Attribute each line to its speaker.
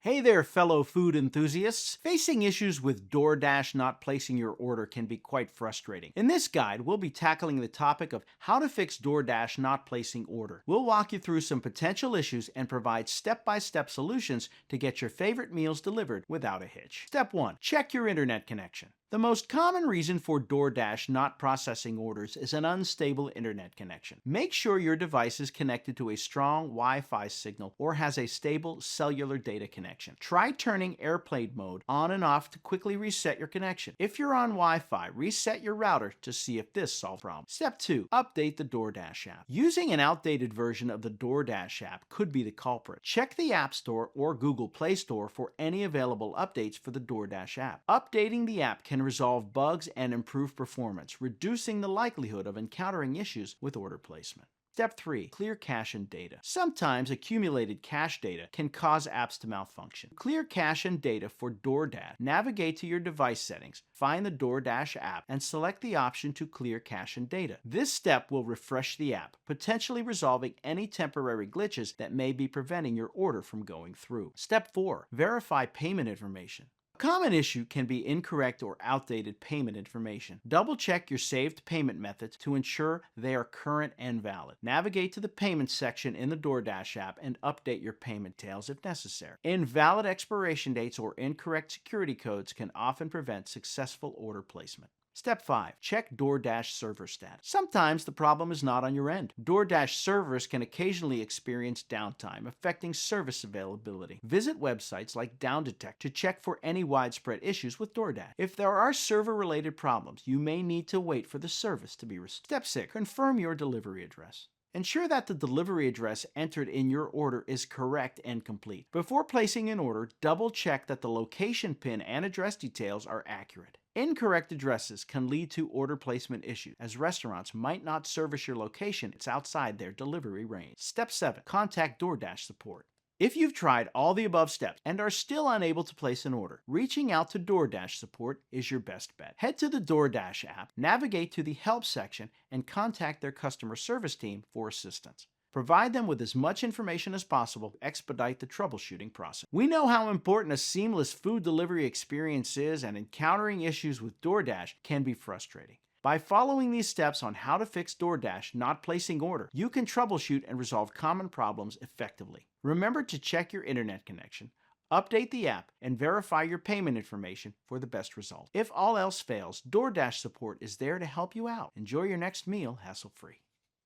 Speaker 1: Hey there, fellow food enthusiasts. Facing issues with DoorDash not placing your order can be quite frustrating. In this guide, we'll be tackling the topic of how to fix DoorDash not placing order. We'll walk you through some potential issues and provide step-by-step solutions to get your favorite meals delivered without a hitch. Step 1. Check your internet connection. The most common reason for DoorDash not processing orders is an unstable internet connection. Make sure your device is connected to a strong Wi-Fi signal or has a stable cellular data connection. Try turning airplane mode on and off to quickly reset your connection. If you're on Wi-Fi, reset your router to see if this solves the problem. Step 2. Update the DoorDash app. Using an outdated version of the DoorDash app could be the culprit. Check the App Store or Google Play Store for any available updates for the DoorDash app. Updating the app can resolve bugs and improve performance, reducing the likelihood of encountering issues with order placement. Step 3. Clear cache and data. Sometimes accumulated cache data can cause apps to malfunction. Clear cache and data for DoorDash. Navigate to your device settings, find the DoorDash app, and select the option to clear cache and data. This step will refresh the app, potentially resolving any temporary glitches that may be preventing your order from going through. Step 4. Verify payment information. A common issue can be incorrect or outdated payment information. Double-check your saved payment methods to ensure they are current and valid. Navigate to the Payments section in the DoorDash app and update your payment details if necessary. Invalid expiration dates or incorrect security codes can often prevent successful order placement. Step 5. Check DoorDash server status. Sometimes the problem is not on your end. DoorDash servers can occasionally experience downtime, affecting service availability. Visit websites like DownDetect to check for any widespread issues with DoorDash. If there are server-related problems, you may need to wait for the service to be restored. Step 6. Confirm your delivery address. Ensure that the delivery address entered in your order is correct and complete. Before placing an order, double-check that the location pin and address details are accurate. Incorrect addresses can lead to order placement issues, as restaurants might not service your location if it's outside their delivery range. Step 7. Contact DoorDash support. If you've tried all the above steps and are still unable to place an order, reaching out to DoorDash support is your best bet. Head to the DoorDash app, navigate to the Help section, and contact their customer service team for assistance. Provide them with as much information as possible to expedite the troubleshooting process. We know how important a seamless food delivery experience is, and encountering issues with DoorDash can be frustrating. By following these steps on how to fix DoorDash not placing order, you can troubleshoot and resolve common problems effectively. Remember to check your internet connection, update the app, and verify your payment information for the best result. If all else fails, DoorDash support is there to help you out. Enjoy your next meal hassle-free.